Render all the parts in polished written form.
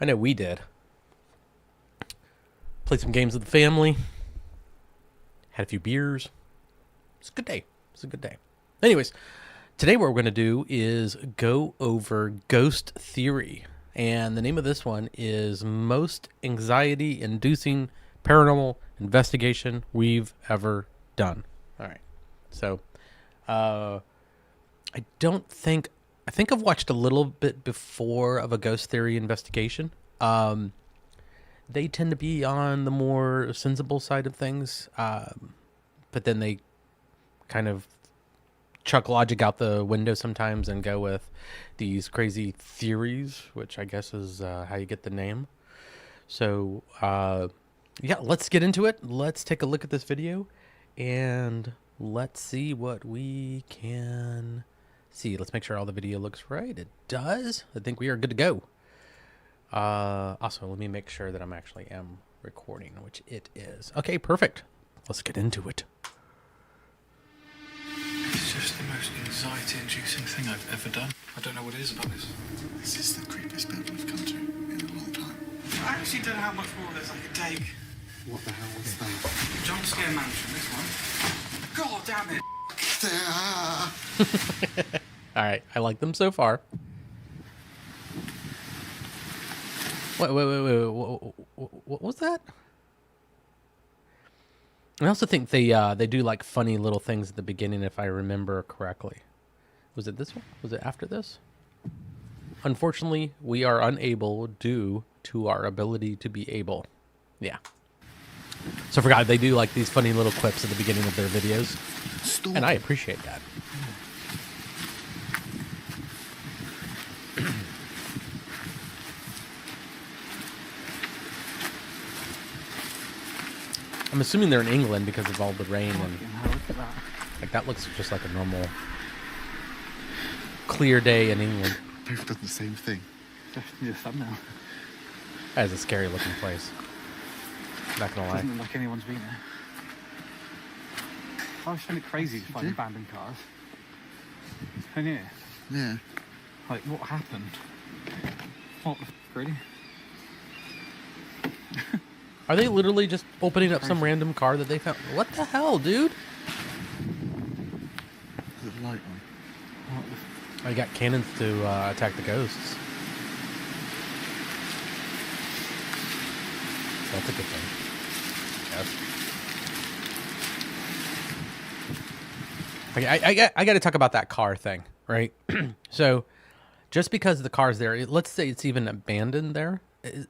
I know we did. Played some games with the family. Had a few beers. It's a good day. It's a good day. Anyways, today what we're going to do is go over ghost theory. And the name of this one is Most Anxiety-Inducing Paranormal Investigation We've Ever Done. All right. So, I think I've watched a little bit before of a ghost theory investigation. They tend to be on the more sensible side of things. But then they kind of chuck logic out the window sometimes and go with these crazy theories, which I guess is how you get the name. So, yeah, let's get into it. Let's take a look at this video and let's see what we can see. Let's make sure all the video looks right. It does. I think we are good to go. Also, let me make sure that I'm actually am recording, which it is. Okay, perfect. Let's get into it. It's just the most anxiety-inducing thing I've ever done. I don't know what it is about this. This is the creepiest bit we've come to in a long time. I actually don't know how much more there's I could take. What the hell was that? Jump scare mansion, this one. God damn it. All right, I like them so far. Wait, what was that? I also think they do like funny little things at the beginning, if I remember correctly. Was it this one? Was it after this? Unfortunately, we are unable due to our ability to be able. Yeah. So I forgot they do like these funny little clips at the beginning of their videos. Stop. And I appreciate that. I'm assuming they're in England because of all the rain and Look at that. like that looks just like a normal clear day in England. We've done the same thing. Just a thumbnail. That is a scary looking place. Not gonna lie. Doesn't look like anyone's been there. I always find it crazy to find abandoned cars. And yeah, Yeah. like what happened? What the really? Are they literally just opening up some random car that they found? What the hell, dude? Is it light on? I got cannons to attack the ghosts. So that's a good thing. Yes. Okay, I got to talk about that car thing, right? So, just because the car's there, let's say it's even abandoned there, it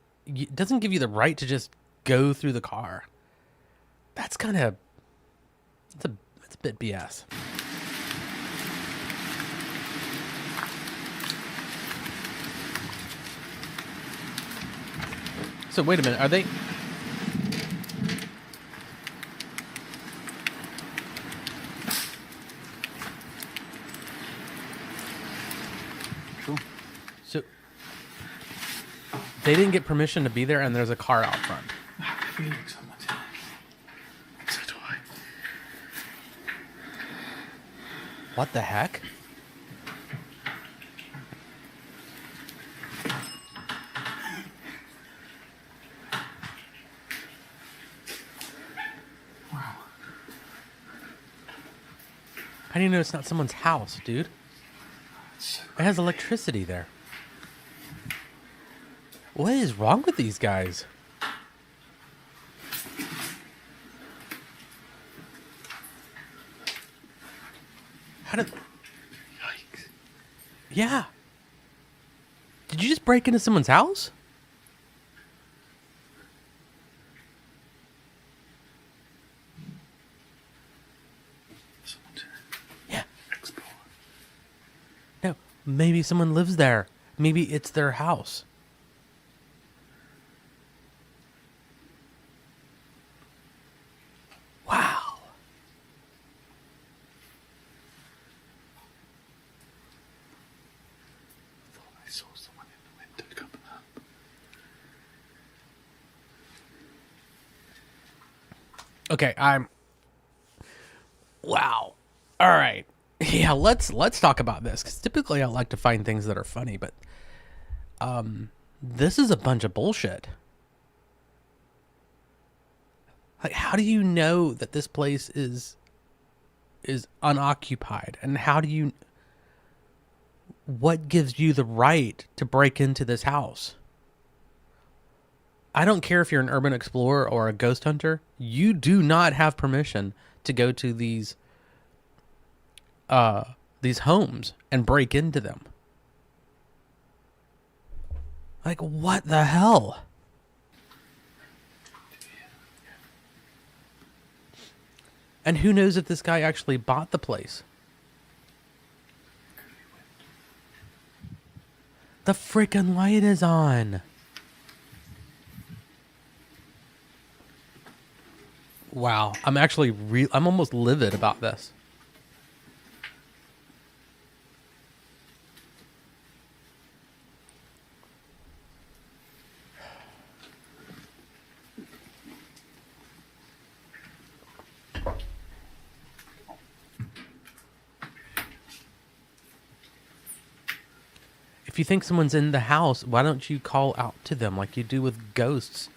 doesn't give you the right to just go through the car. That's kind of it's a bit BS. So wait a minute, are they? Cool. So they didn't get permission to be there, and there's a car out front. I have a feeling someone's here. So do I. What the heck? Wow. How do you know it's not someone's house, dude? It's so It has electricity there. What is wrong with these guys? How did... Yikes. Yeah. Did you just break into someone's house? Someone's Yeah. explore. No, maybe someone lives there. Maybe it's their house. Wow. Thought I saw someone in the window coming up. Okay, wow. All right. Yeah, let's talk about this, because typically I like to find things that are funny, but This is a bunch of bullshit. Like, how do you know that this place is unoccupied? And how do you... What gives you the right to break into this house? I don't care if you're an urban explorer or a ghost hunter. You do not have permission to go to these homes and break into them. Like, what the hell? And who knows if this guy actually bought the place? The freaking light is on. Wow, I'm actually I'm almost livid about this. If you think someone's in the house, why don't you call out to them like you do with ghosts?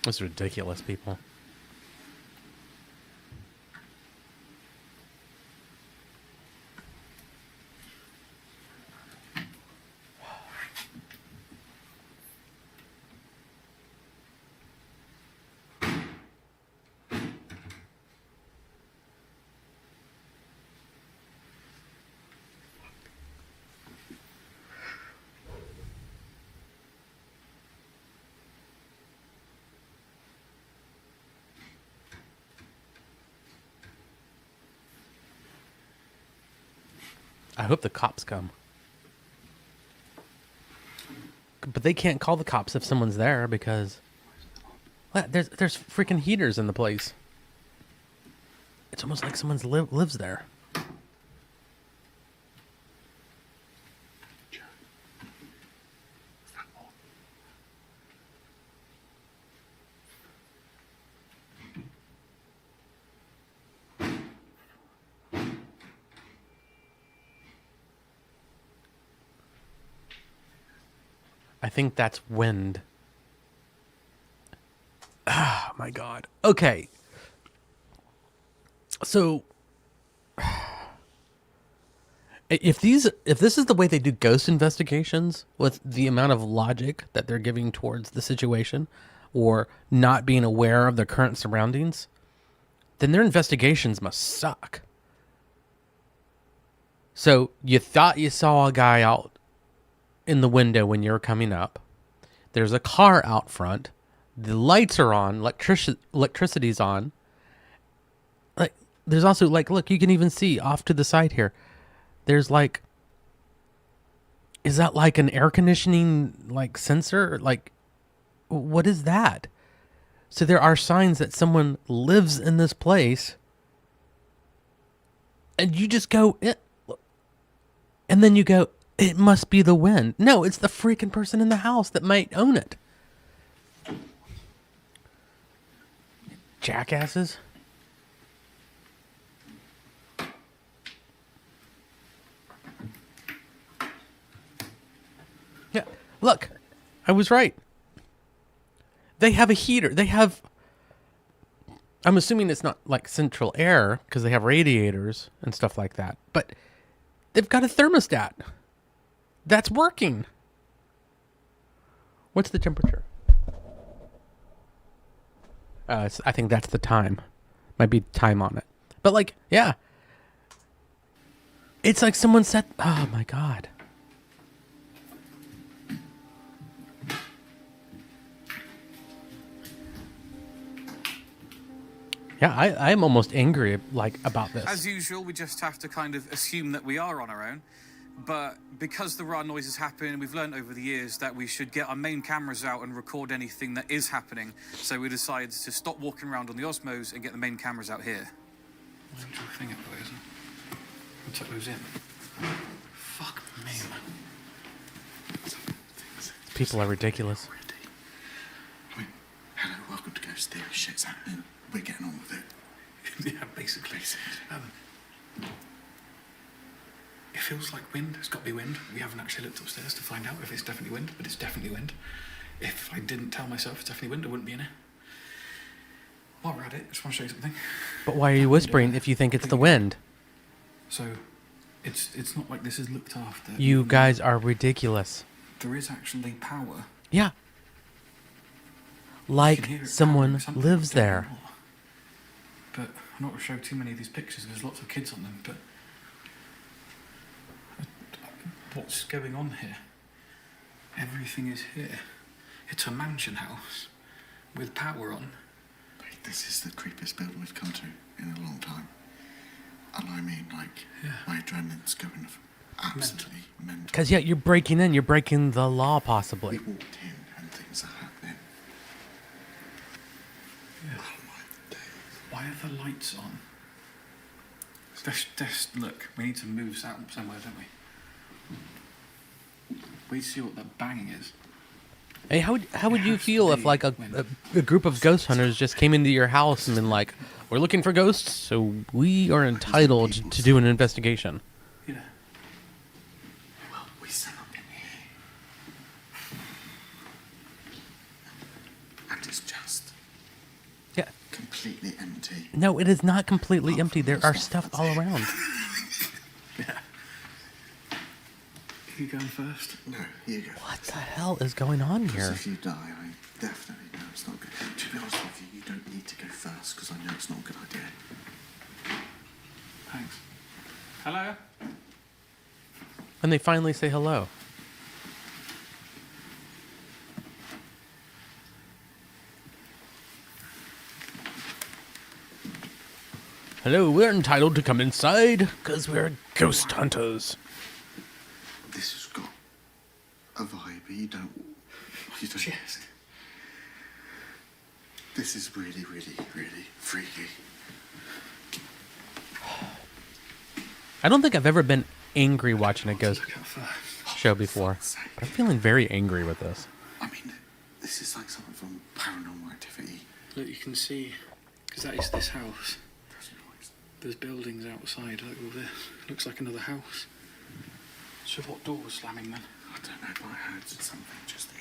It's ridiculous, people. I hope the cops come. But they can't call the cops if someone's there because there's freaking heaters in the place. It's almost like someone's lives there. I think that's wind. Oh my God. Okay. So if this is the way they do ghost investigations, with the amount of logic that they're giving towards the situation or not being aware of their current surroundings, then their investigations must suck. So you thought you saw a guy out in the window when you're coming up. There's a car out front. The lights are on. Electricity's on. Like, there's also, like, look, you can even see off to the side here. There's like, is that like an air conditioning like sensor? Like, what is that? So there are signs that someone lives in this place, and you just go, and then you go, it must be the wind. No, it's the freaking person in the house that might own it. Jackasses. Yeah, look, I was right. They have a heater. I'm assuming it's not like central air because they have radiators and stuff like that, but they've got a thermostat that's working. What's the temperature? I think that's the time. Might be time on it. But like, yeah. It's like someone said, oh my God. Yeah, I'm almost angry like about this. As usual, we just have to kind of assume that we are on our own. But because there are noises happening, we've learned over the years that we should get our main cameras out and record anything that is happening. So we decided to stop walking around on the Osmos and get the main cameras out here. Central thing up there, isn't it? We'll tuck those in. Fuck me, man. People are ridiculous. I mean, hello, welcome to Ghost Theory. Shit's happening. We're getting on with it. Yeah, basically. It feels like wind. It's got to be wind. We haven't actually looked upstairs to find out if it's definitely wind, but it's definitely wind. If I didn't tell myself it's definitely wind, I wouldn't be in it. While we're at it, I just want to show you something. But why are you whispering if you think it's the wind? So, it's not like this is looked after. You even guys though are ridiculous. There is actually power. Yeah. You can Like hear it someone powering something, lives I don't know there. what. But I'm not going to show too many of these pictures. There's lots of kids on them. But what's going on here? Everything is here. It's a mansion house with power on. Mate, this is the creepiest building we've come to in a long time. And I mean, like, Yeah. my adrenaline's going absolutely mental. Because, yeah, you're breaking in. You're breaking the law, We possibly. walked in and things are happening. Yeah. Oh my days. Why are the lights on? Just look. We need to move out somewhere, don't we? We see what that banging is. Hey, how would It you has to feel if, be like, a group of ghost hunters just came into your house and been like, we're looking for ghosts, so we are entitled to do an investigation? Yeah. Well, we set up in here. And it's just Yeah. completely empty. No, it is not completely empty. There are stuff all around. Yeah. You going first? No, here you go. What the hell is going on Because here? if you die, I definitely know it's not good. To be honest with you, you don't need to go first because I know it's not a good idea. Thanks. Hello? And they finally say hello. Hello, we're entitled to come inside because we're ghost hunters. This has got a vibe. You don't. Cheers. This is really, really, really freaky. I don't think I've ever been angry watching a ghost Look out first. show before. But I'm feeling very angry with this. I mean, this is like something from Paranormal Activity. Look, you can see, because that is this house. There's noise. There's buildings outside, like all this. Looks like another house. So what door was slamming then? I don't know, but I heard something just there.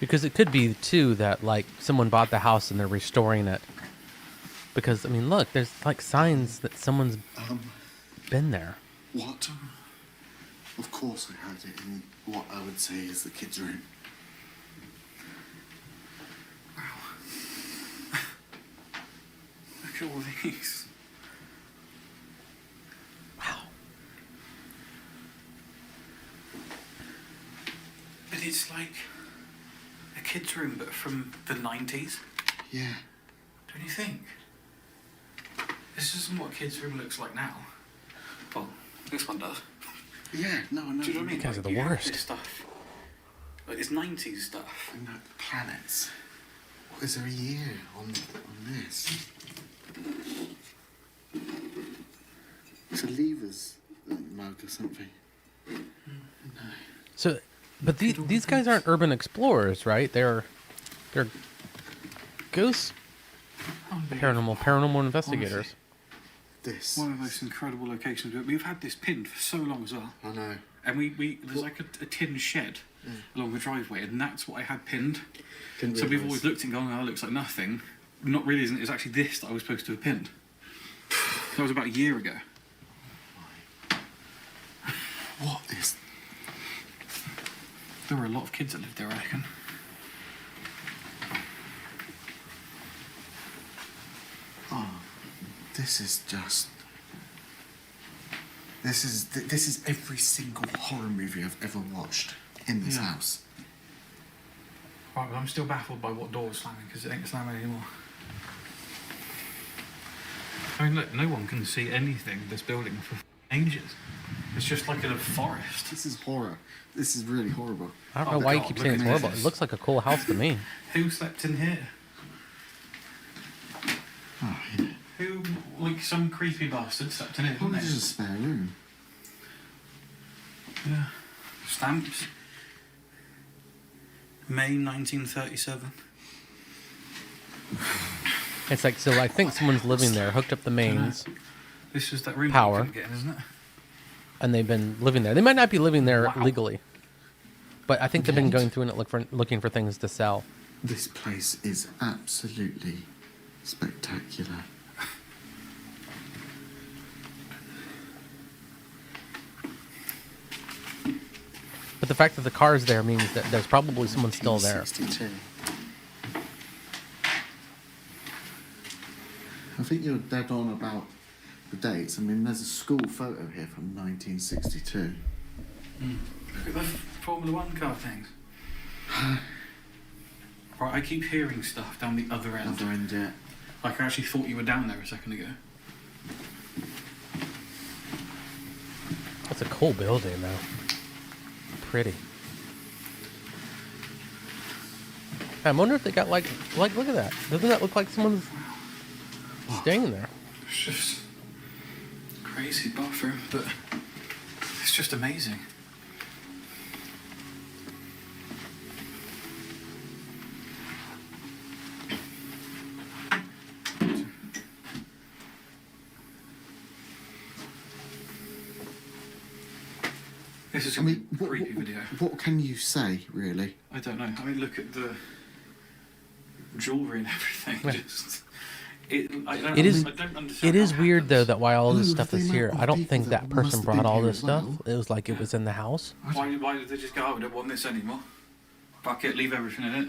Because it could be, too, that, like, someone bought the house and they're restoring it. Because, I mean, look, there's, like, signs that someone's been there. What? Of course I heard it in what I would say is the kids' room. Look at all these. Wow. But it's like a kid's room, but from the 90s. Yeah. Don't you think? This isn't what a kid's room looks like now. Well, this one does. Yeah, no, I know. Do you know what I mean? You guys are the you have worst. this stuff. Like, it's 90s stuff. I know, planets. What, is there a year on this? It's a lever's mug or something. So, but these guys aren't urban explorers, right? They're ghost paranormal investigators. This. One of the most incredible locations. We've had this pinned for so long as well. I know. And we there's like a tin shed along the driveway, and that's what I had pinned. Didn't So we've realise. always looked and gone, oh, it looks like nothing. Not realising it was actually this that I was supposed to have pinned. That was about a year ago. What is... There were a lot of kids that lived there, I reckon. This is just... This is every single horror movie I've ever watched in this Yeah. house. Right, but I'm still baffled by what door was slamming, because it ain't slamming anymore. I mean, look, no one can see anything this building for ages. It's just like in a forest. This is horror. This is really horrible. I don't Oh, know why you God, keep look saying it's at horrible. this. It looks like a cool house to me. Who slept in here? Oh, yeah. Who, like some creepy bastard, slept in here, Well, didn't this they? is a spare room. Yeah. Stamps. May 1937. It's like, so I think someone's living there, hooked up the mains, This is that room Power. you couldn't get in, isn't it? and they've been living there. They might not be living there Wow. legally, but I think they've been What? going through and looking for things to sell. This place is absolutely spectacular. But the fact that the car's there means that there's probably someone still there. 62. I think you're dead on about the dates. I mean, there's a school photo here from 1962. Look at the Formula One car things. Right, I keep hearing stuff down the other end. Other end, yeah. Like I actually thought you were down there a second ago. That's a cool building, though. Pretty. I wonder if they got like look at that. Doesn't that look like someone's staying there? It's just crazy bathroom, but it's just amazing. This is I a mean, creepy video. what can you say, really? I don't know. I mean, look at the jewellery and everything. Yeah. Just, It I don't understand is how it weird though happens. that why all this No, stuff the is here. amount I of don't people think that that must person have brought been all here this as stuff. well. It was like it was in the house. Why did they just go, oh, we don't want this anymore? Fuck it, leave everything in it.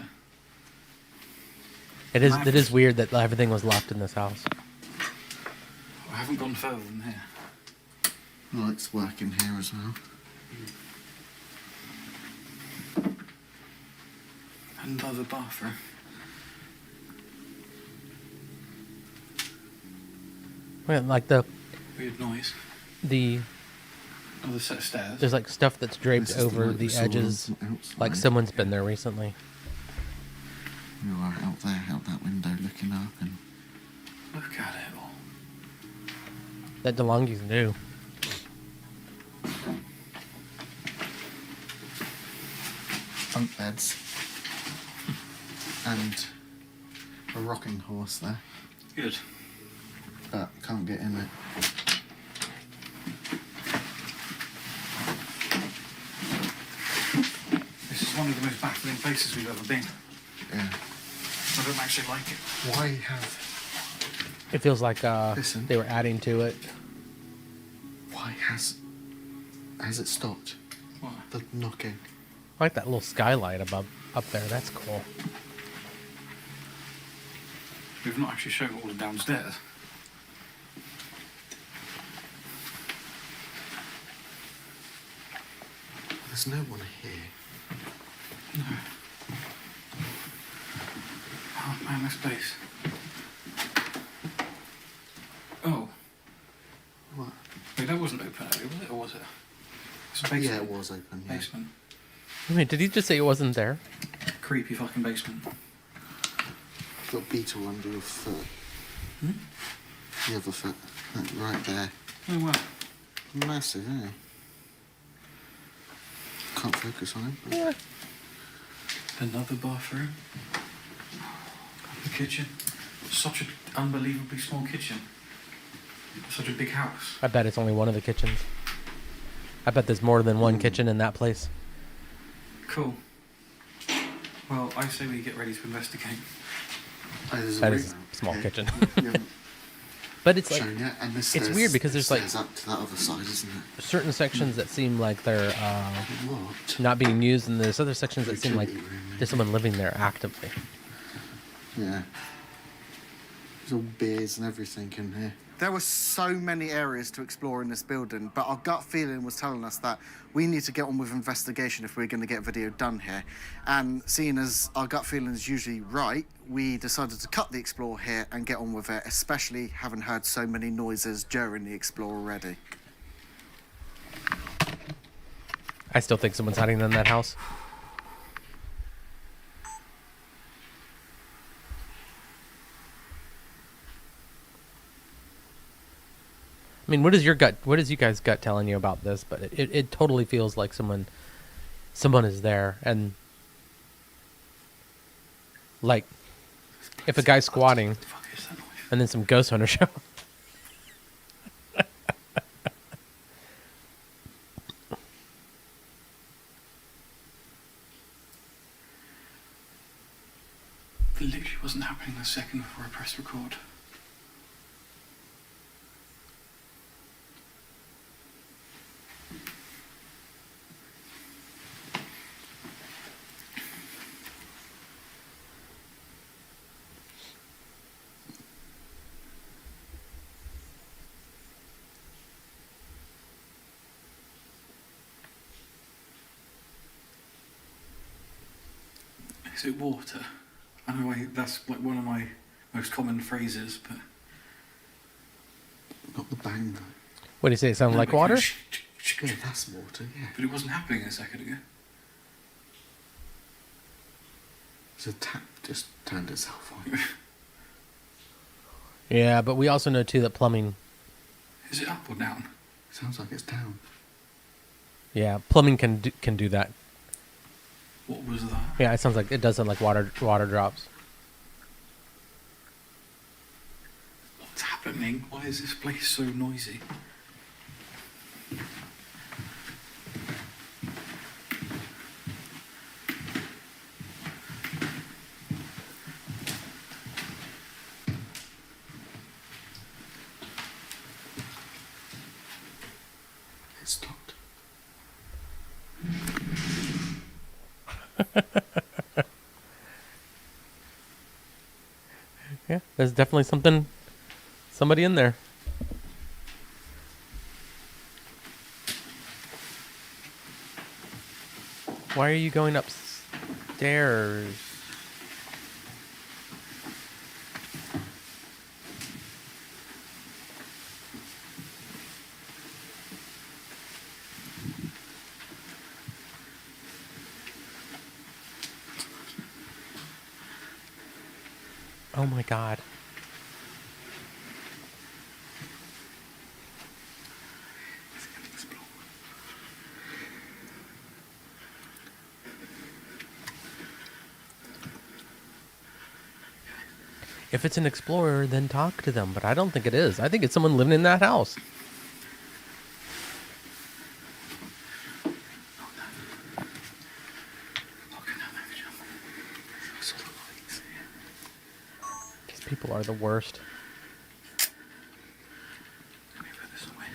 It is weird that everything was locked in this house. I haven't gone further than here. Lights working here as well. Another bathroom. Yeah, like the Weird noise. Another set of stairs. there's like stuff that's draped This is over light we the saw on edges, outside. like someone's been there recently. You are out there, out that window, looking up, and Look at it all. That DeLonghi's new. bunk beds, and a rocking horse there, Good. but can't get in it. This is one of the most baffling places we've ever been. Yeah. I don't actually like it. Why have? It feels like Listen. they were adding to it. Why has it stopped? What? The knocking. I like that little skylight up there. That's cool. We've not actually shown all the downstairs. There's no one here. No. Oh man, this place. Oh, What? wait, that wasn't open earlier, was it? Or was it? It's a basement. Yeah, it was open. Yeah. Basement. Wait, did he just say it wasn't there? Creepy fucking basement. Got a beetle under your foot. Hmm? The other foot, that right there. Oh wow. Massive, eh? Can't focus on it. but- Yeah. Another bathroom. The kitchen. Such an unbelievably small kitchen. Such a big house. I bet it's only one of the kitchens. I bet there's more than one kitchen in that place. Cool. Well, I say we get ready to investigate. Oh, there's a That room is a out small here. kitchen. We haven't But it's like shown yet, and this it's weird because there's like stairs up to that other side, isn't it? certain sections that seem like they're What? not being used, and there's other sections that seem like Utility room, there's someone living there actively. Yeah. There's all beers and everything in here. There were so many areas to explore in this building, but our gut feeling was telling us that we need to get on with investigation if we're going to get video done here. And seeing as our gut feeling is usually right, we decided to cut the explore here and get on with it, especially having heard so many noises during the explore already. I still think someone's hiding in that house. I mean, what is your gut? What is you guys' gut telling you about this? But it totally feels like someone is there, and like if a guy's squatting, What the fuck is that noise? and then some ghost hunters show up. It literally wasn't happening a second before I pressed record. Is it water? I know that's like one of my most common phrases, but Not the bang though. What do you say? It sounded No, like but water? Yeah, that's water, yeah. But it wasn't happening a second ago. So the tap just turned itself on. Yeah, but we also know too that plumbing. Is it up or down? Sounds like it's down. Yeah, plumbing can do that. What was that? Yeah, it sounds like it does sound like water drops. What's happening? Why is this place so noisy? It stopped. Yeah, there's definitely somebody in there. Why are you going upstairs? Oh my god. It's gonna explode. If it's an explorer, then talk to them. But I don't think it is. I think it's someone living in that house. Fucking hell, maybe jump. I saw the lights. These people are the worst. Let me put this away.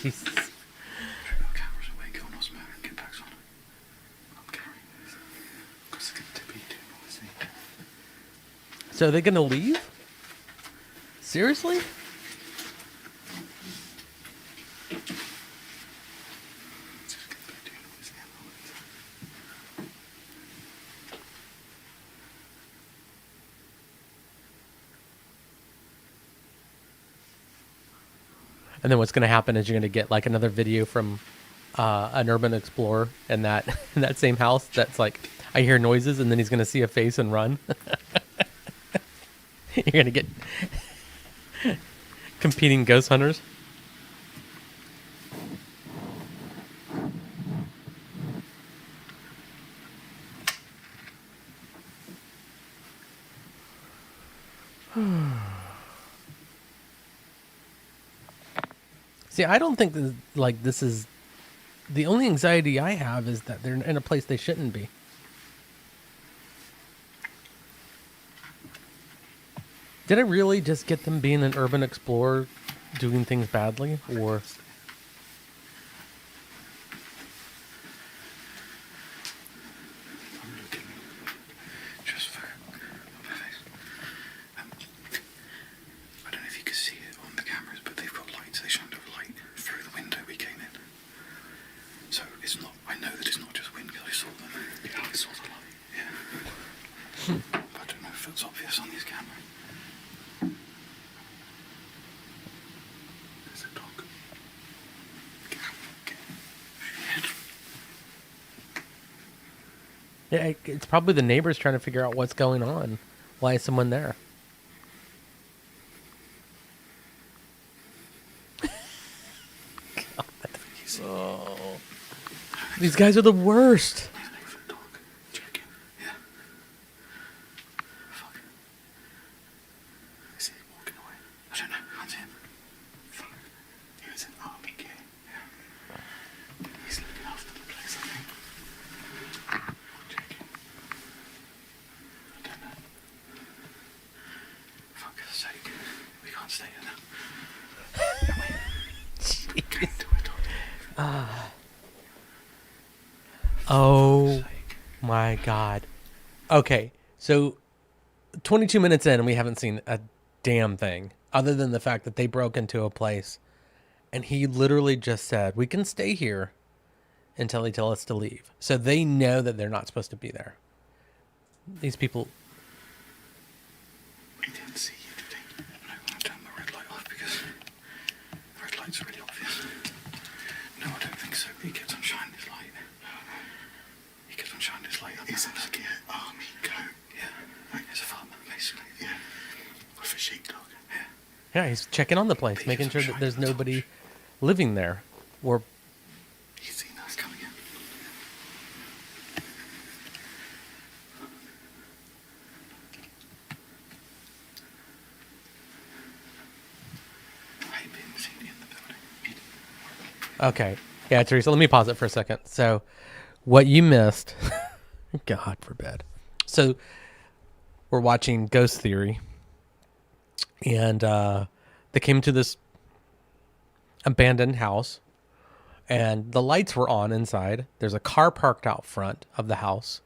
Jesus. Check our cameras away, go on Osmo and get back on. I'm carrying this. Because it's going to be too noisy. So are they gonna leave? Seriously? It's just going to be too noisy otherwise. And then what's gonna happen is you're gonna get like another video from an urban explorer in that in that same house. That's like, I hear noises, and then he's gonna see a face and run. You're gonna get competing ghost hunters. See, I don't think this is the only anxiety I have is that they're in a place they shouldn't be. Did I really just get them being an urban explorer doing things badly, or I'm looking just for my face. I don't know if you can see it on the cameras, but they've got lights. They shined a light through the window we came in. So it's not. I know that it's not just wind because I saw them. Yeah, I saw the light. Yeah. I don't know if it's obvious on these cameras. Yeah, it's probably the neighbors trying to figure out what's going on. Why is someone there? God. Oh. These guys are the worst. Is he walking away? I don't know. Can't see him. Fuck. He was an army gear. Yeah. He's looking after the place, I think. Checking. I don't know. Fuck's sake. We can't stay here now. Can we? Get into it. Oh my God. Okay, so 22 minutes in and we haven't seen a damn thing other than the fact that they broke into a place and he literally just said, we can stay here until they tell us to leave. So they know that they're not supposed to be there. These people. We didn't see you, did he? No, I turned the red light off because the red light's really obvious. No, I don't think so. He kept on shining his light. He kept on shining his light. Is it like an army coat? Yeah. Like it's a farmer, basically. Yeah. With a sheepdog. Yeah. Yeah, he's checking on the place, making sure that there's nobody living there. Or He's seen us coming in. I've been seen in the building. okay. Yeah, Teresa, let me pause it for a second. So what you missed, God forbid. So we're watching Ghost Theory, and they came to this abandoned house, and the lights were on inside. There's a car parked out front of the house,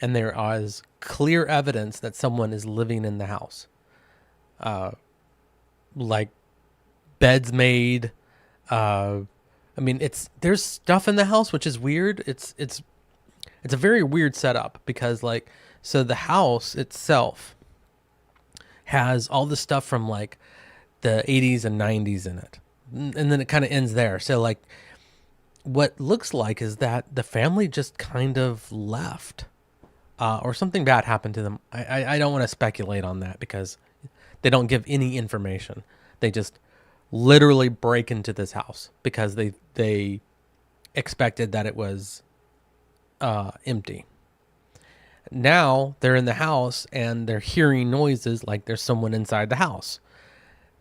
and there is clear evidence that someone is living in the house. Like beds made. I mean, there's stuff in the house which is weird. It's a very weird setup because so the house itself has all the stuff from like the 80s and 90s in it. And then it kind of ends there. So like what looks like is that the family just kind of left or something bad happened to them. I don't want to speculate on that because they don't give any information. They just literally break into this house because they expected that it was empty. Now they're in the house and they're hearing noises like there's someone inside the house.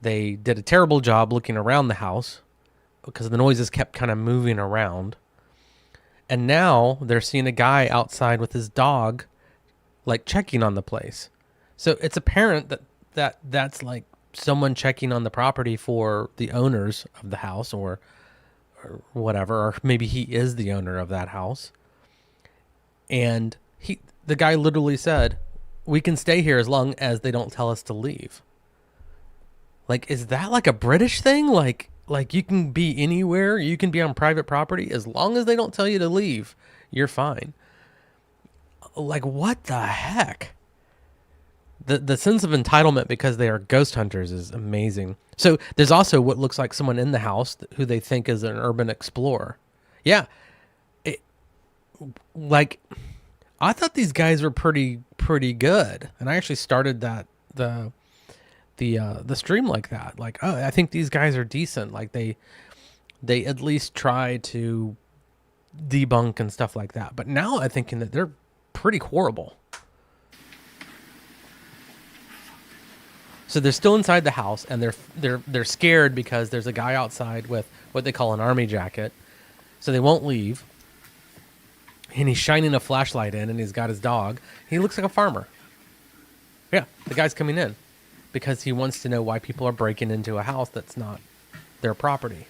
They did a terrible job looking around the house because the noises kept kind of moving around. And now they're seeing a guy outside with his dog, like checking on the place. So it's apparent that that's like someone checking on the property for the owners of the house or whatever, or maybe he is the owner of that house. And the guy literally said, we can stay here as long as they don't tell us to leave. Like, is that like a British thing? Like you can be anywhere, you can be on private property as long as they don't tell you to leave, you're fine. Like, what the heck? The sense of entitlement because they are ghost hunters is amazing. So there's also what looks like someone in the house who they think is an urban explorer. Yeah. I thought these guys were pretty good. And I actually started the stream like that. Like, oh, I think these guys are decent. Like they at least try to debunk and stuff like that. But now I'm thinking that they're pretty horrible. So they're still inside the house, and they're scared because there's a guy outside with what they call an army jacket. So they won't leave. And he's shining a flashlight in, and he's got his dog. He looks like a farmer. Yeah, the guy's coming in because he wants to know why people are breaking into a house that's not their property.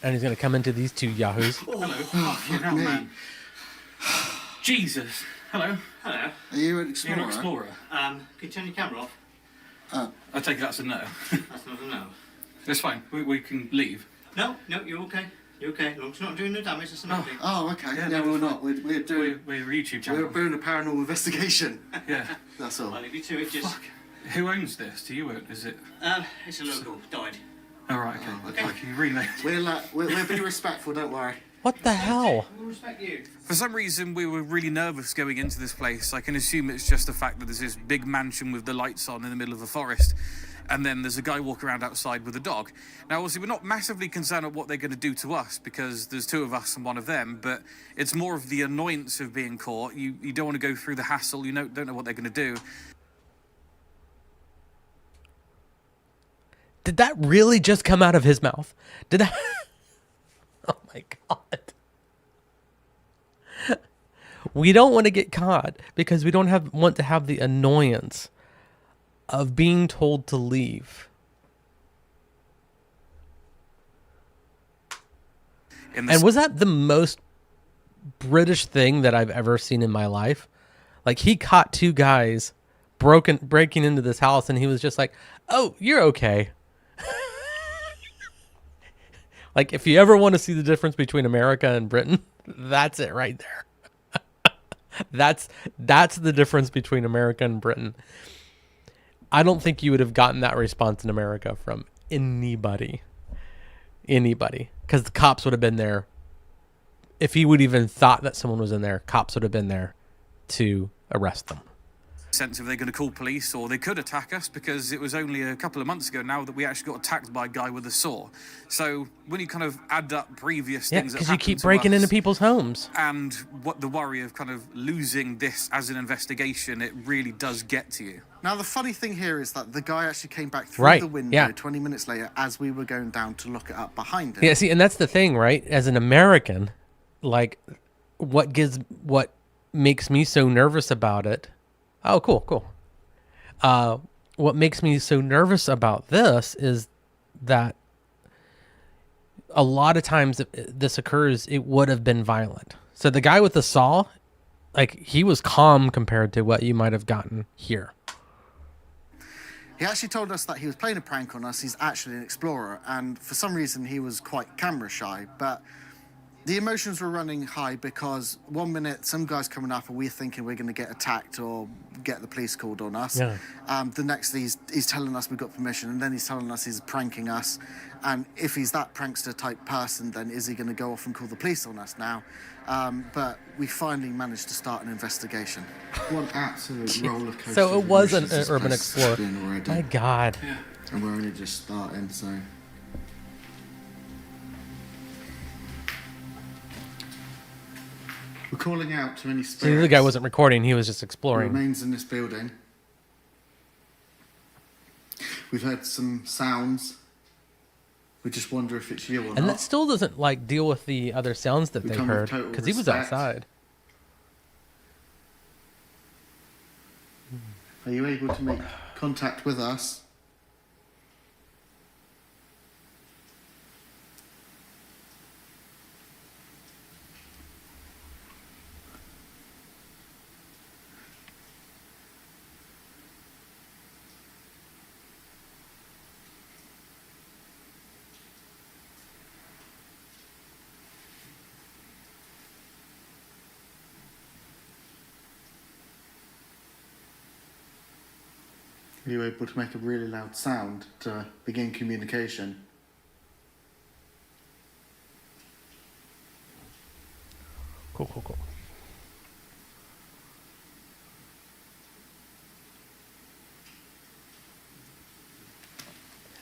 And he's going to come into these two yahoos. Hello. Fucking hell, man. Jesus. Hello. Hello. Are you an explorer? You're an explorer. Can you turn your camera off? I take it that's a no. That's not a no. It's fine. We can leave. No, you're okay. You're okay. As long as you're not doing no damage, that's nothing. Oh, okay. Yeah, Yeah, no, we're it's not. We're doing. We're a YouTube We're channel. doing a paranormal investigation. Yeah. That's all. I'll leave you to it. Just Who owns this? Do you own? Is it? It's a local. Died. Oh, right, okay. Oh, okay. Like, you really. We'll be respectful, don't worry. What the hell? We'll respect you. For some reason, we were really nervous going into this place. I can assume it's just the fact that there's this big mansion with the lights on in the middle of a forest, and then there's a guy walking around outside with a dog. Now, obviously, we're not massively concerned at what they're going to do to us, because there's two of us and one of them, but it's more of the annoyance of being caught. You don't want to go through the hassle. You don't know what they're going to do. Did that really just come out of his mouth? Did that? Oh my God. We don't want to get caught because we don't want to have the annoyance of being told to leave. And was that the most British thing that I've ever seen in my life? Like, he caught two guys breaking into this house, and he was just like, "Oh, you're okay." Like, if you ever want to see the difference between America and Britain, that's it right there. That's the difference between America and Britain. I don't think you would have gotten that response in America from anybody. Because the cops would have been there. If he would even thought that someone was in there, cops would have been there to arrest them. Sense if they're going to call police, or they could attack us, because it was only a couple of months ago now that we actually got attacked by a guy with a saw. So when you kind of add up previous things that because you keep to breaking us, into people's homes, and what the worry of kind of losing this as an investigation, it really does get to you. Now, the funny thing here is that the guy actually came back through the window yeah. 20 minutes later as we were going down to look it up behind him. Yeah, see, and that's the thing, right? As an American, like, what makes me so nervous about it? Oh, cool. What makes me so nervous about this is that a lot of times if this occurs, it would have been violent. So the guy with the saw, like, he was calm compared to what you might have gotten here. He actually told us that he was playing a prank on us. He's actually an explorer, and for some reason he was quite camera shy, but the emotions were running high because 1 minute some guy's coming up and we're thinking we're going to get attacked or get the police called on us. Yeah. The next he's telling us we got permission, and then he's telling us he's pranking us. And if he's that prankster type person, then is he going to go off and call the police on us now? But we finally managed to start an investigation. One absolute roller coaster. So it was an emotions this urban place has explorer. been already. My God. Yeah. And we're only just starting, so. We're calling out to any spirits. See, the guy wasn't recording. He was just who exploring. remains in this building. We've heard some sounds. We just wonder if it's you or And not. that still doesn't, like, deal with the other sounds that We they come with heard. total Because he was respect. outside. Are you able to make contact with us? Are you able to make a really loud sound to begin communication? Cool.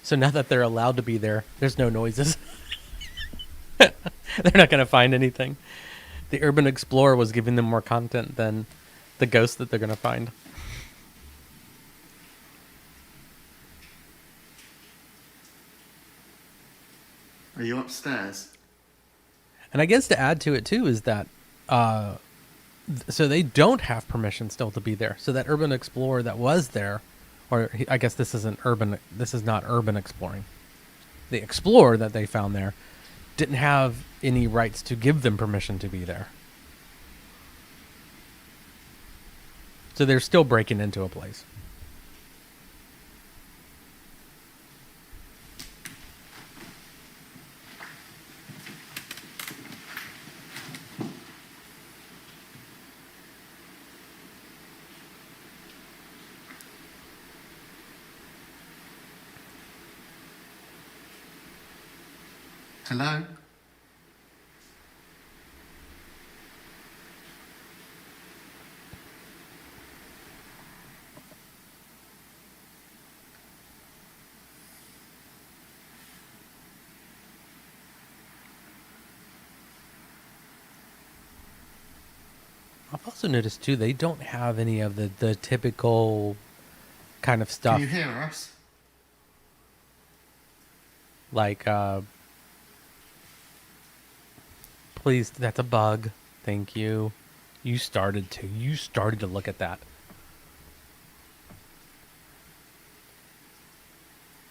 So now that they're allowed to be there, there's no noises. They're not going to find anything. The Urban Explorer was giving them more content than the ghosts that they're going to find. Are you upstairs? And I guess to add to it too is that, so they don't have permission still to be there. So that Urban Explorer that was there, I guess this is not urban exploring. The Explorer that they found there didn't have any rights to give them permission to be there. So they're still breaking into a place. Hello? I've also noticed too they don't have any of the typical kind of stuff Can you hear us? like please, that's a bug. Thank you. You started to look at that.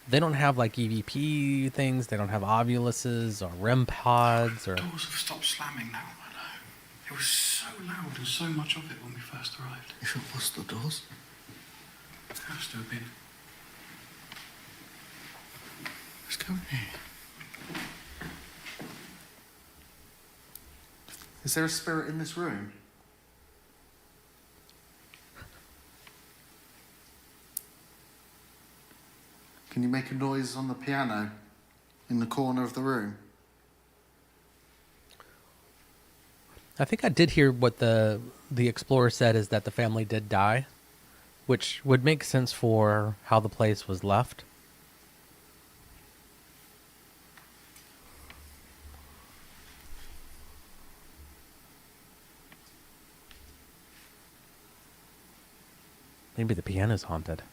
They don't have like EVP things. They don't have ovuluses or REM pods or. Doors have stopped slamming now. I know. It was so loud and so much of it when we first arrived. If it was the doors. It has to have been. Let's go in here. Is there a spirit in this room? Can you make a noise on the piano in the corner of the room? I think I did hear what the explorer said is that the family did die, which would make sense for how the place was left. Maybe the piano's haunted.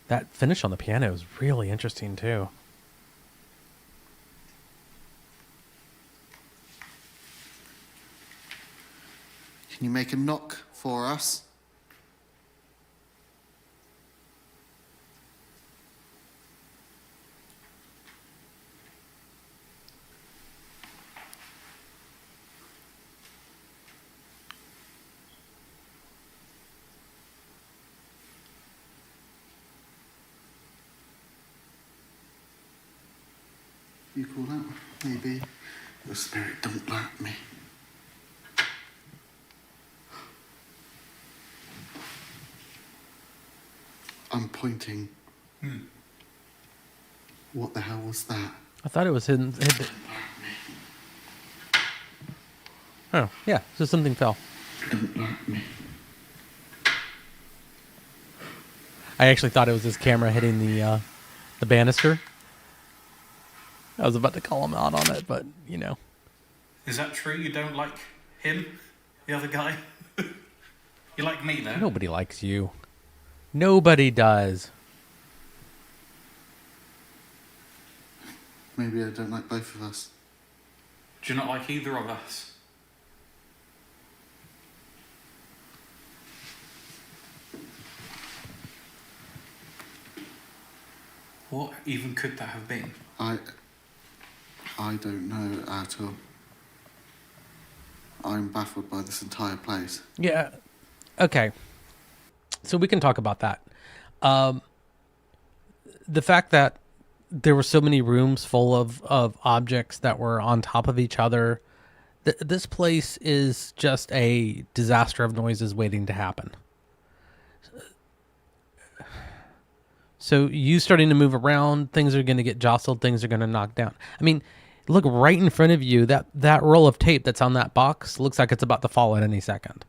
That finish on the piano is really interesting too. Can you make a knock for us? You call that? Maybe. The spirit don't like me. I'm pointing. What the hell was that? I thought it was hidden. Oh, yeah, so something fell. Don't like me. I actually thought it was his camera hitting the banister. I was about to call him out on it, but, you know. Is that true? You don't like him? The other guy? You like me, though? Nobody likes you. Nobody does. Maybe I don't like both of us. Do you not like either of us? What even could that have been? I don't know at all. I'm baffled by this entire place. Yeah. Okay. So we can talk about that. The fact that there were so many rooms full of objects that were on top of each other. This place is just a disaster of noises waiting to happen. So you starting to move around, things are going to get jostled, things are going to knock down. I mean, look right in front of you, that roll of tape that's on that box looks like it's about to fall at any second.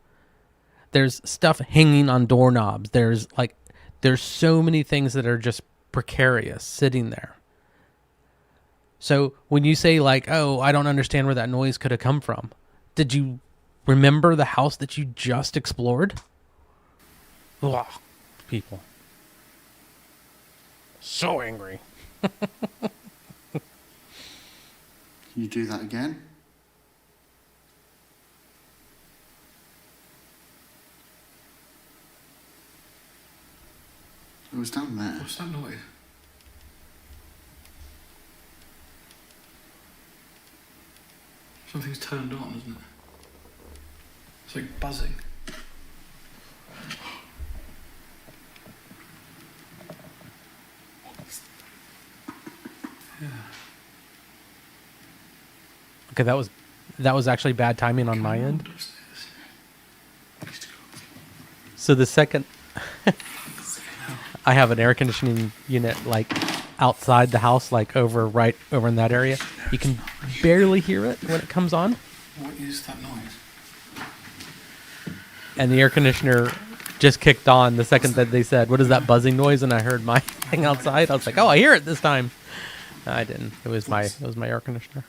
There's stuff hanging on doorknobs. There's so many things that are just precarious sitting there. So when you say like, oh, I don't understand where that noise could have come from. Did you remember the house that you just explored? Ugh, people. So angry. Can you do that again? It was down there. What's that noise? Something's turned on, isn't it? It's like buzzing. Yeah. Okay, that was actually bad timing on my end. So the second I have an air conditioning unit like outside the house, like right over in that area. You can barely hear it when it comes on. What is that noise? And the air conditioner just kicked on the second that they said, "What is that buzzing noise?" And I heard my thing outside. I was like, "Oh, I hear it this time." No, I didn't. It was my air conditioner.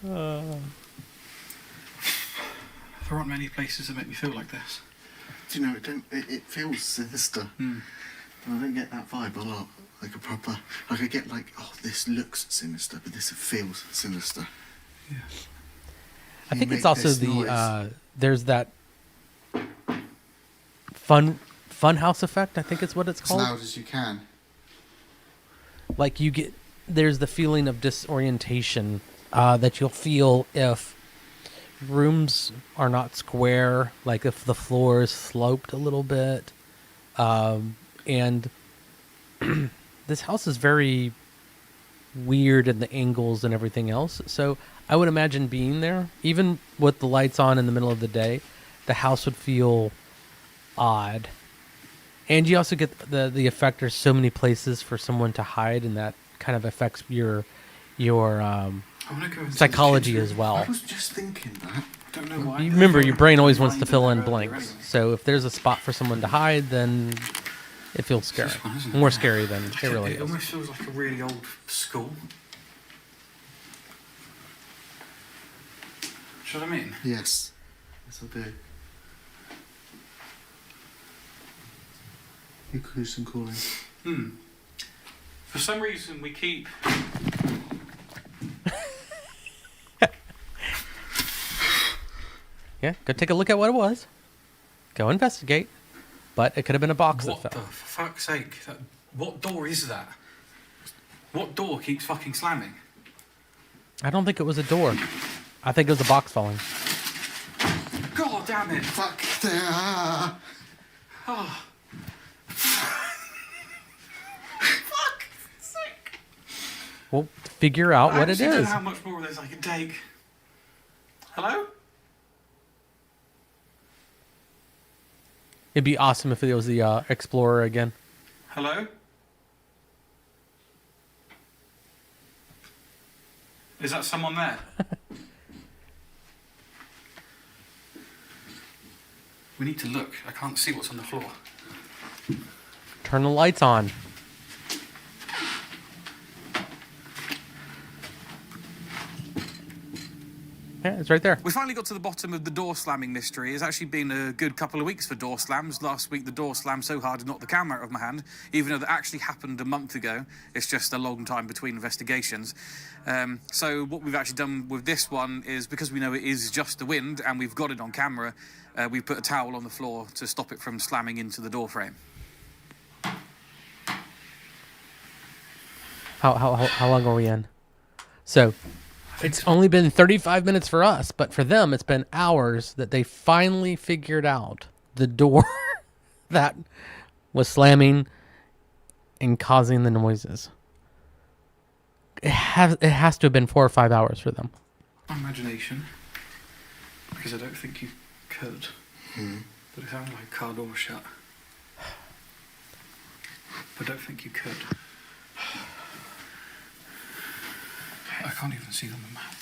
There aren't many places that make me feel like this. Do you know, it feels sinister. And I don't get that vibe a lot. Like a proper, like I get like, oh, this looks sinister, but this feels sinister. Yeah. I think You it's make also this the noise. there's that fun house effect. I think it's what it's As called. loud as you can. Like there's the feeling of disorientation that you'll feel if rooms are not square, like if the floor is sloped a little bit, and this house is very weird in the angles and everything else. So I would imagine being there, even with the lights on in the middle of the day, the house would feel odd. And you also get the effect. There's so many places for someone to hide, and that kind of affects your I want to go into psychology the as kitchen. well. I was just thinking that. I don't know why. You remember, your brain always wants to fill in Earlier blanks. anyway. So if there's a spot for someone to hide, then it feels scary. This one, isn't it? More scary than it really It is. almost feels like a really old school. Do you know what I mean? Yes. Yes, I do. You cruise and calling. For some reason, we keep. Yeah, go take a look at what it was. Go investigate. But it could have been a box What the that fell. for fuck's sake? What door is that? What door keeps fucking slamming? I don't think it was a door. I think it was a box falling. God damn it! Fuck there. We'll figure out what I it actually don't is. know how much more of this I can take. Hello? It'd be awesome if it was the Explorer again. Hello? Is that someone there? We need to look. I can't see what's on the floor. Turn the lights on. Yeah, it's right there. We finally got to the bottom of the door slamming mystery. It's actually been a good couple of weeks for door slams. Last week, the door slammed so hard it knocked the camera out of my hand, even though that actually happened a month ago. It's just a long time between investigations. So what we've actually done with this one is, because we know it is just the wind and we've got it on camera, we put a towel on the floor to stop it from slamming into the door frame. How long are we in? So, it's only been 35 minutes for us, but for them, it's been hours that they finally figured out the door that was slamming and causing the noises. It has to have been 4 or 5 hours for them. My imagination, because I don't think you could. But it sounded like a car door shut. But I don't think you could. I can't even see them on the map.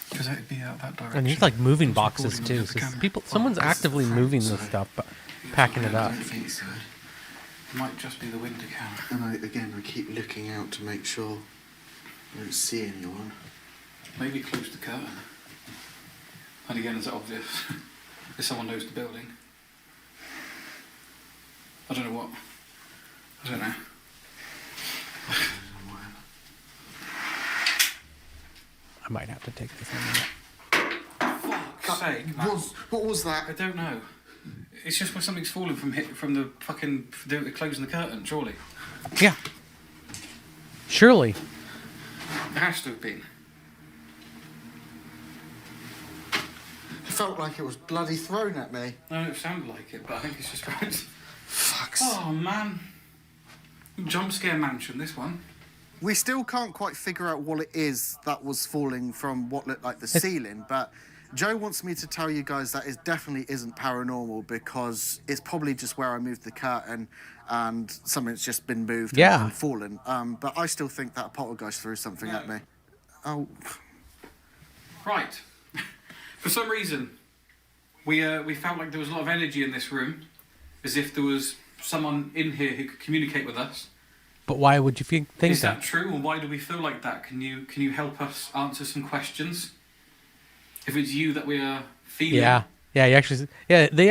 Because it'd be out that direction. And there's like moving It's boxes recording too. on the So camera. someone's Well, that's actively the front moving this side. stuff, but packing it I up. don't think so. It might just be the wind again. And I keep looking out to make sure I don't see anyone. Maybe close the curtain. And again, it's obvious. If someone knows the building. I don't know what. I don't know. I might have to take this in. Fuck's sake, man. What was I that? don't know. It's just when something's fallen from the fucking closing the curtain, surely. Yeah. Surely. It has to have been. It felt like it was bloody thrown at me. No, it sounded like it, but I think it's just right. Fuck's. Oh man. Jump scare mansion, this one. We still can't quite figure out what it is that was falling from what looked like the ceiling, but Joe wants me to tell you guys that it definitely isn't paranormal because it's probably just where I moved the curtain and something's just been moved Yeah. and fallen. But I still think that poltergeist threw something at me. Oh, Right. For some reason, we felt like there was a lot of energy in this room, as if there was someone in here who could communicate with us. But why would you think Is that? that true, or why do we feel like that? Can you help us answer some questions? If it's you that we are feeling, Yeah. They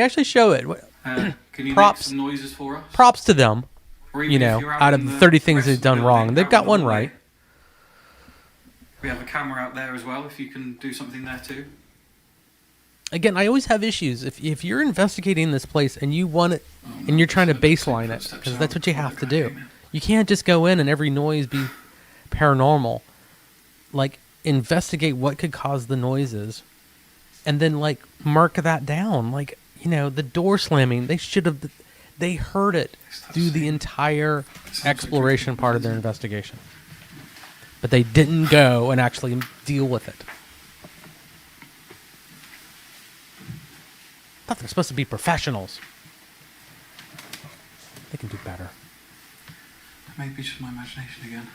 actually show it. can you Props. make some noises for us? Props to them. Or even You know, if you're out of in the 30 things rest they've of the done wrong, building, they've out got in the one hallway. right. We have a camera out there as well, if you can do something there too. Again, I always have issues if you're investigating this place and you want it and you're trying to baseline it, because that's what you have to do. You can't just go in and every noise be paranormal. Like, investigate what could cause the noises and then, like, mark that down. Like, you know, the door slamming, they heard it through the entire exploration part of their investigation. But they didn't go and actually deal with it. I thought they're supposed to be professionals. They can do better. Maybe just my imagination again.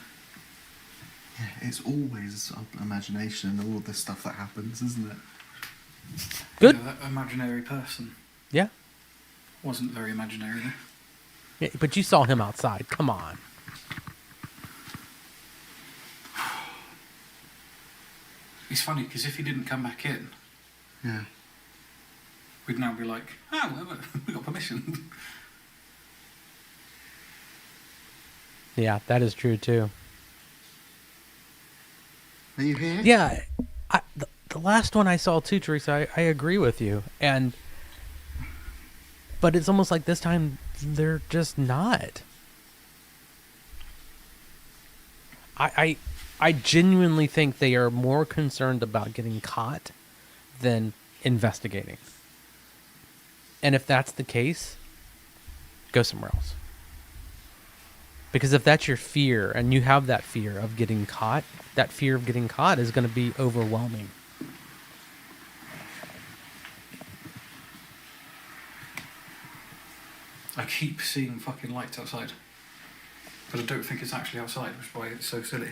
Yeah, it's always imagination and all this stuff that happens, isn't it? Good. You know, that imaginary person Yeah. wasn't very imaginary though. Yeah, but you saw him outside. Come on. It's funny because if he didn't come back in, Yeah. we'd now be like, well, we got permission. Yeah, that is true too. Are you here? Yeah, the last one I saw too, Teresa, I agree with you. But it's almost like this time they're just not. I genuinely think they are more concerned about getting caught than investigating. And if that's the case, go somewhere else. Because if that's your fear and you have that fear of getting caught, that fear of getting caught is going to be overwhelming. I keep seeing fucking lights outside, but I don't think it's actually outside, which is why it's so silly.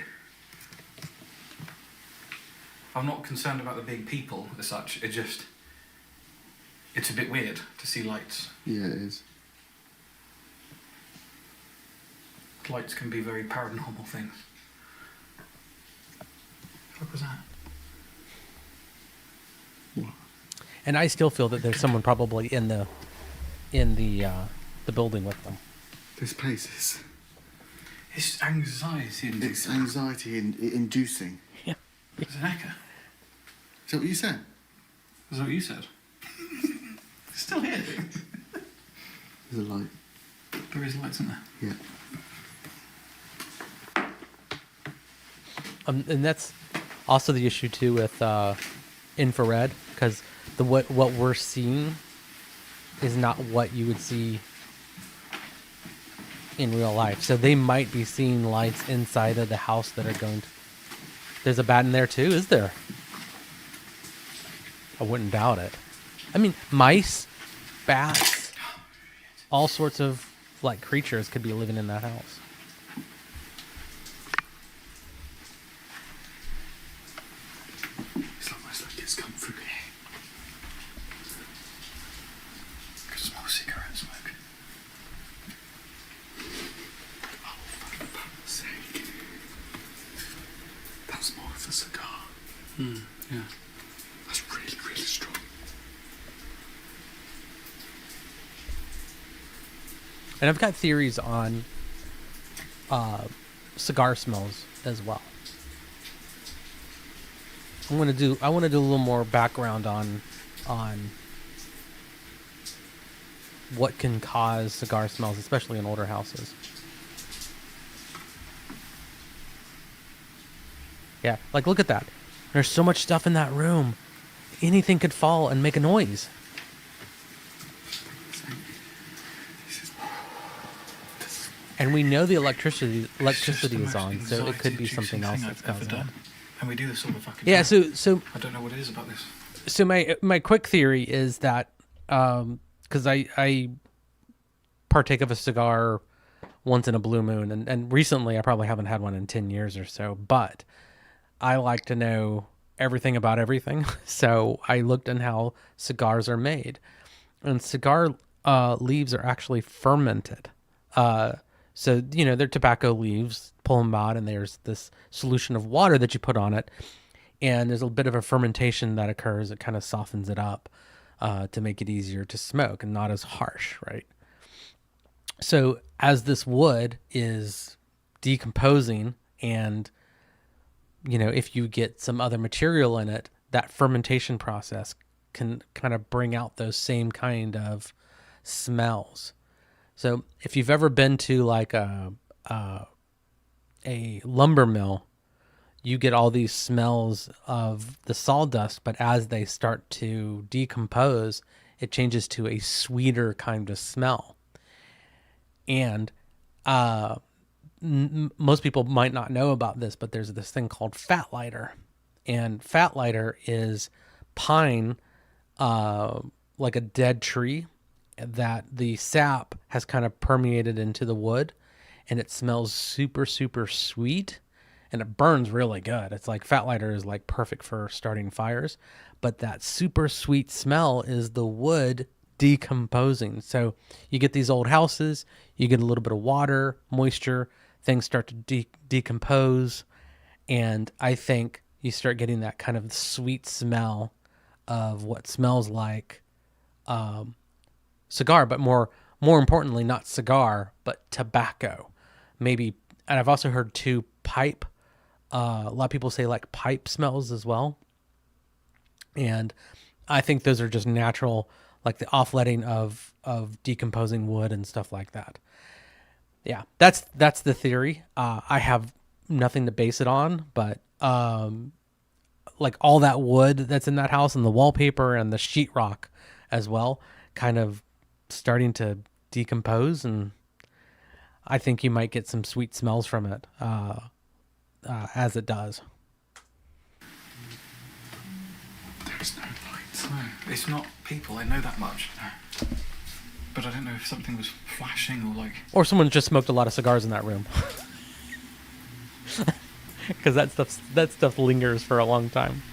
I'm not concerned about the big people as such, it's a bit weird to see lights. Yeah, it is. Lights can be very paranormal things. What was that? What? And I still feel that there's someone probably in the building with them. This place is... It's anxiety inducing. It's anxiety inducing. Yeah. It's an echo. Is that what you said? Is that what you said? It's still here. There's a light. There is lights in there. Yeah. And that's also the issue too with infrared, because what we're seeing is not what you would see in real life. So they might be seeing lights inside of the house that are going to... There's a bat in there too, is there? I wouldn't doubt it. I mean, mice, bats, all sorts of like creatures could be living in that house. It's almost like it's come through here. I can smell cigarette smoke. Oh, for fuck's sake. That's more of a cigar. Yeah. That's really, really strong. And I've got theories on cigar smells as well. I want to do a little more background on what can cause cigar smells, especially in older houses. Yeah, like look at that. There's so much stuff in that room. Anything could fall and make a noise. And we know the electricity is on, so it could be something else that's causing it. And we do this all the fucking Yeah, time. so I don't know what it is about this. So my quick theory is that because I partake of a cigar once in a blue moon, and recently I probably haven't had one in 10 years or so, but I like to know everything about everything. So I looked in how cigars are made, and cigar leaves are actually fermented. So, they're tobacco leaves, pull them out, and there's this solution of water that you put on it. And there's a bit of a fermentation that occurs. It kind of softens it up to make it easier to smoke and not as harsh, right? So as this wood is decomposing and, if you get some other material in it, that fermentation process can kind of bring out those same kind of smells. So if you've ever been to like a lumber mill, you get all these smells of the sawdust, but as they start to decompose, it changes to a sweeter kind of smell. And most people might not know about this, but there's this thing called fat lighter. And fat lighter is pine, like a dead tree, that the sap has kind of permeated into the wood, and it smells super, super sweet, and it burns really good. It's like fat lighter is like perfect for starting fires, but that super sweet smell is the wood decomposing. So you get these old houses, you get a little bit of water, moisture, things start to decompose, and I think you start getting that kind of sweet smell of what smells like cigar, but more importantly, not cigar, but tobacco. Maybe, and I've also heard too, pipe. A lot of people say like pipe smells as well. And I think those are just natural, like the offletting of decomposing wood and stuff like that. Yeah, that's the theory. I have nothing to base it on, but like all that wood that's in that house and the wallpaper and the sheetrock as well, kind of starting to decompose, and I think you might get some sweet smells from it as it does. There's no lights. No, it's not people. I know that much. No. But I don't know if something was flashing or like. Or someone just smoked a lot of cigars in that room. Because that stuff lingers for a long time.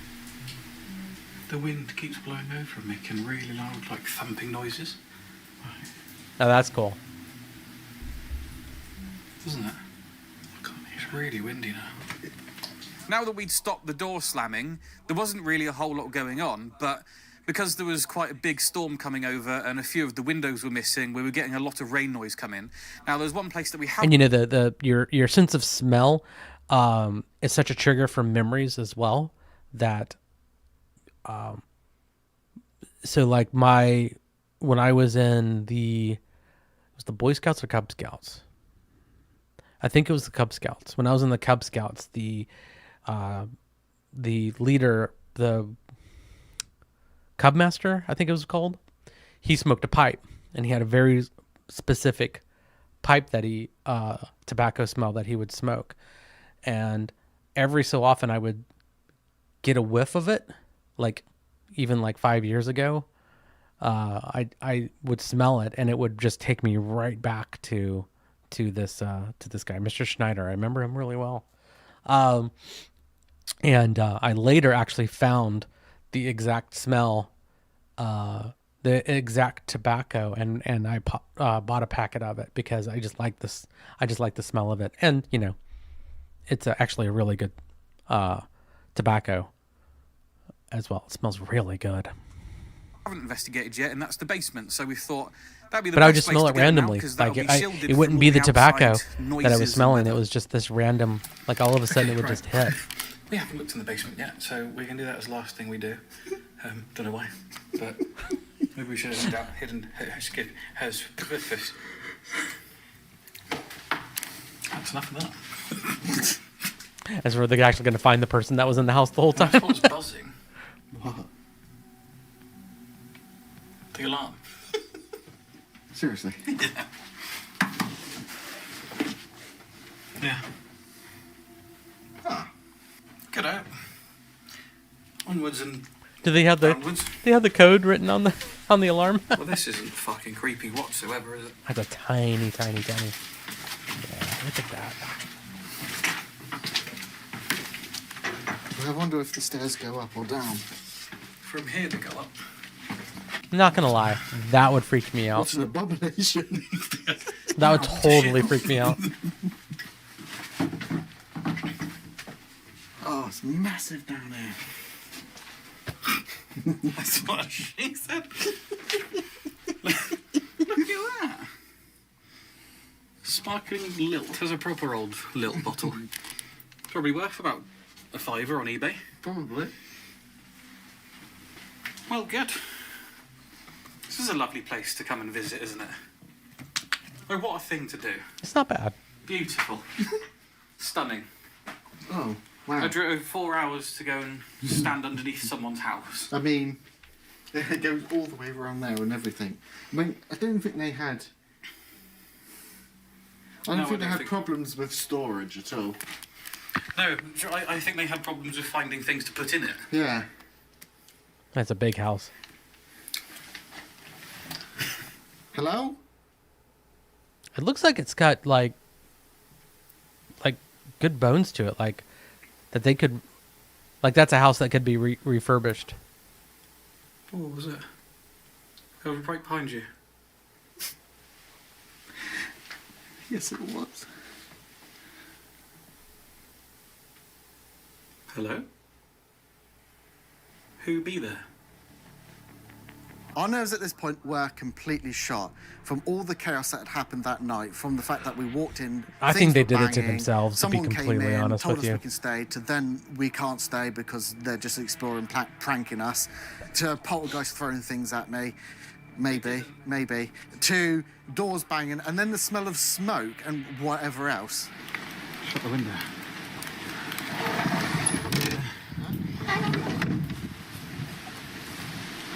The wind keeps blowing over and making really loud, like thumping noises. Right. Oh, that's cool. Isn't it? It's really windy now. Now that we'd stopped the door slamming, there wasn't really a whole lot going on, but because there was quite a big storm coming over and a few of the windows were missing, we were getting a lot of rain noise come in. Now, there's one place that we have... And your sense of smell is such a trigger for memories as well, that... so like when I was in the Boy Scouts or Cub Scouts? I think it was the Cub Scouts. When I was in the Cub Scouts, the leader, the Cub Master, I think it was called, he smoked a pipe, and he had a very specific pipe that he tobacco smell that he would smoke, and every so often I would get a whiff of it, like even like 5 years ago. I would smell it, and it would just take me right back to this guy, Mr. Schneider. I remember him really well. And I later actually found the exact smell, the exact tobacco, and I bought a packet of it because I just like this. I just like the smell of it, and it's actually a really good tobacco as well. It smells really good. haven't investigated yet, and that's the basement. So we thought that'd be the but I would best just smell it randomly. Like it wouldn't be the tobacco that I was smelling. It was just this random, like all of a sudden it would just hit. We haven't looked in the basement yet, so we can do that as the last thing we do. Don't know why, but maybe we should have hidden has. That's enough of that. As we're actually going to find the person that was in the house the whole time. That's what's buzzing. What? The alarm. Seriously? Yeah. Ah. Get out. Onwards and Do they have the downwards. code written on the alarm? Well, this isn't fucking creepy whatsoever, is it? That's a tiny. Yeah, look at that. I wonder if the stairs go up or down. From here to go up. I'm not gonna lie, that would freak me out. What's an abomination? That would totally freak me out. Oh, it's massive down there. That's what she said. Look at that. Sparkling lilt. Has a proper old lilt bottle. Probably worth about a £5 on eBay. Probably. Well, good. This is a lovely place to come and visit, isn't it? Oh, what a thing to do. It's not bad. Beautiful. Stunning. Oh, wow. I drove 4 hours to go and stand underneath someone's house. I mean, it goes all the way around there and everything. I mean, I don't think they had... I don't think they had problems with storage at all. No, I think they had problems with finding things to put in it. Yeah. That's a big house. Hello? It looks like it's got like good bones to it, like that they could, like that's a house that could be refurbished. Oh, what was it? Over right behind you. Yes, it was. Hello? Who be there? Our nerves at this point were completely shot from all the chaos that had happened that night, from the fact that we walked in. I think things they were did it to banging, themselves, to be someone completely came in, honest told with us you. we can stay, to then we can't stay because they're just exploring, pranking us, to poltergeist throwing things at me, maybe, to doors banging, and then the smell of smoke and whatever else. Shut the window.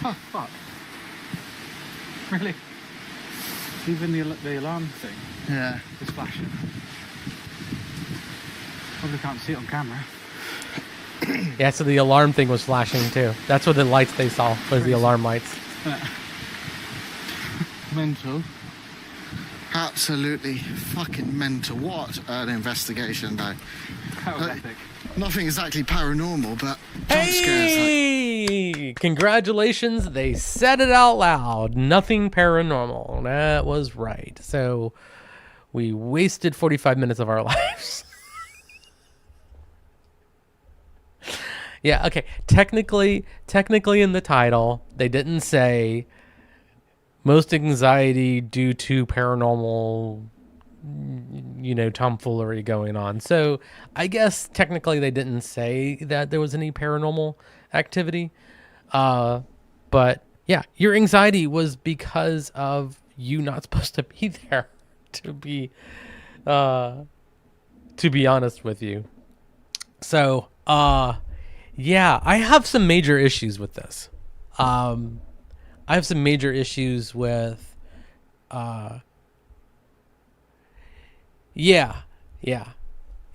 Oh, fuck. Really? Even the alarm thing Yeah. is flashing. Probably can't see it on camera. Yeah, so the alarm thing was flashing too. That's what the lights they saw, was the alarm lights. Mental. Absolutely fucking mental. What an investigation, though. That was epic. Nothing exactly paranormal, but jump scares. Hey! Congratulations, they said it out loud. Nothing paranormal. That was right. So we wasted 45 minutes of our lives. Yeah, okay. Technically in the title, they didn't say most anxiety due to paranormal, tomfoolery going on. So I guess technically they didn't say that there was any paranormal activity. But yeah, your anxiety was because of you not supposed to be there, to be honest with you. So, yeah, I have some major issues with this. I have some major issues with, yeah.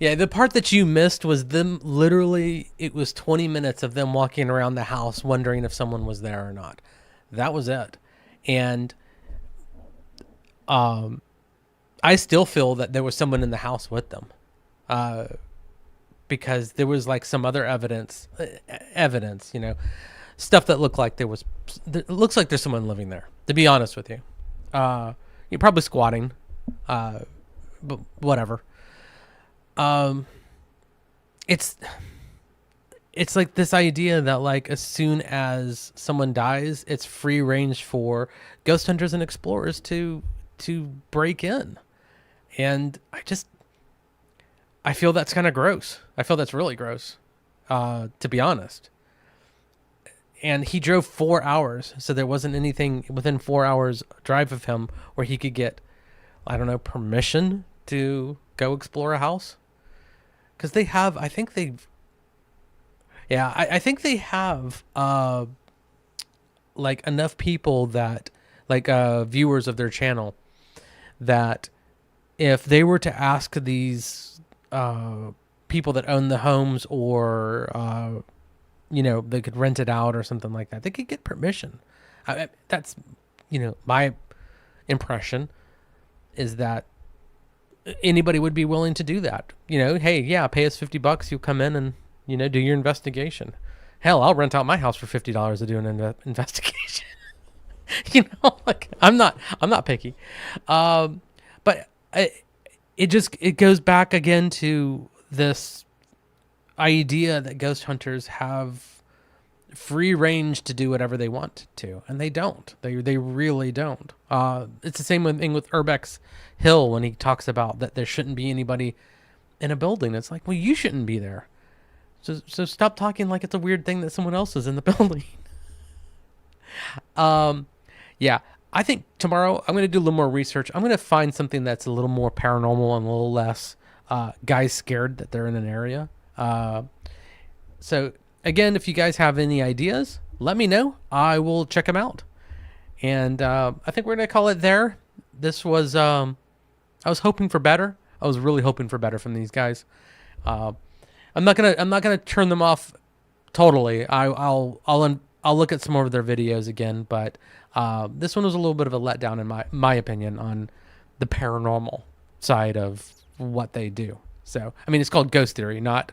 The part that you missed was them literally, it was 20 minutes of them walking around the house wondering if someone was there or not. That was it. And, I still feel that there was someone in the house with them. Because there was like some other evidence, stuff that looked like it looks like there's someone living there, to be honest with you. You're probably squatting, but whatever. It's like this idea that like as soon as someone dies, it's free range for ghost hunters and explorers to break in. And I feel that's kind of gross. I feel that's really gross, to be honest. And he drove 4 hours, so there wasn't anything within 4 hours drive of him where he could get, I don't know, permission to go explore a house. Because they have, I think they have, like enough people that, like viewers of their channel, that if they were to ask these people that own the homes or they could rent it out or something like that. They could get permission. That's, my impression is that anybody would be willing to do that. Hey, yeah, pay us $50. You'll come in and, do your investigation. Hell, I'll rent out my house for $50 to do an investigation. I'm not picky. But it goes back again to this idea that ghost hunters have free range to do whatever they want to, and they don't. They really don't. It's the same thing with Urbex Hill when he talks about that there shouldn't be anybody in a building. It's like, well, you shouldn't be there. So stop talking like it's a weird thing that someone else is in the building. Yeah, I think tomorrow I'm going to do a little more research. I'm going to find something that's a little more paranormal and a little less guys scared that they're in an area. So again, if you guys have any ideas, let me know. I will check them out. And I think we're going to call it there. This was, I was hoping for better. I was really hoping for better from these guys. I'm not gonna turn them off totally. I'll look at some more of their videos again, but this one was a little bit of a letdown in my opinion on the paranormal side of what they do. So I mean, it's called ghost theory, not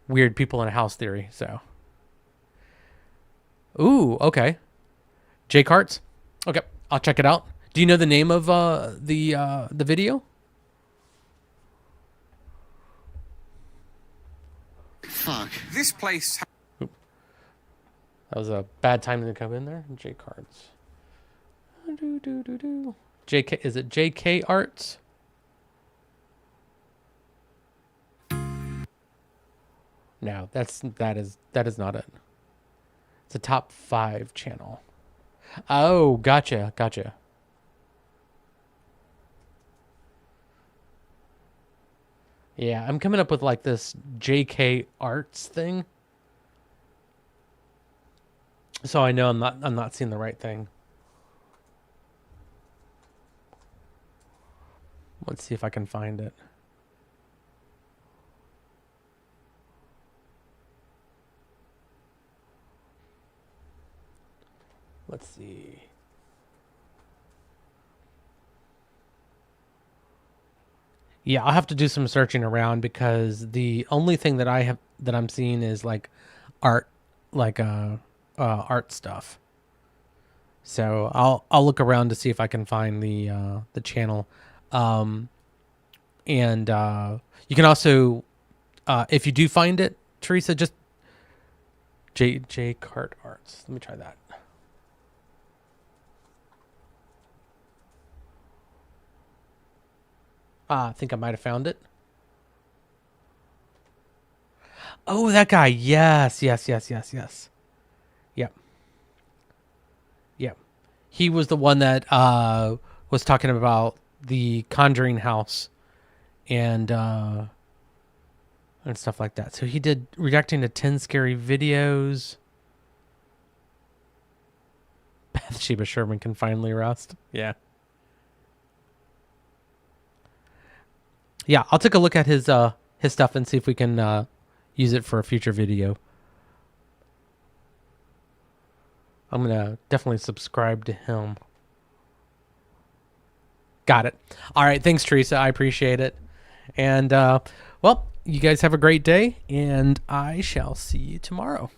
weird people in a house theory. So ooh, okay, Jake Hart's. Okay, I'll check it out. Do you know the name of the video? Fuck. This place. That was a bad time to come in there. J Cards. JK, is it JK Arts? No, that is not it. It's a top 5 channel. Oh, gotcha. Yeah, I'm coming up with like this JK Arts thing. So I know I'm not seeing the right thing. Let's see if I can find it. Let's see. Yeah, I'll have to do some searching around because the only thing that I'm seeing is like art, like art stuff. So I'll look around to see if I can find the channel, and you can also, if you do find it, Teresa, just J Cart Arts. Let me try that. I think I might have found it. Oh, that guy. Yes. Yep. He was the one that was talking about the Conjuring house and stuff like that. So he did reacting to 10 scary videos. Bathsheba Sherman can finally rest. Yeah. Yeah, I'll take a look at his stuff and see if we can use it for a future video. I'm going to definitely subscribe to him. Got it. All right, thanks, Teresa. I appreciate it. And, well, you guys have a great day, and I shall see you tomorrow.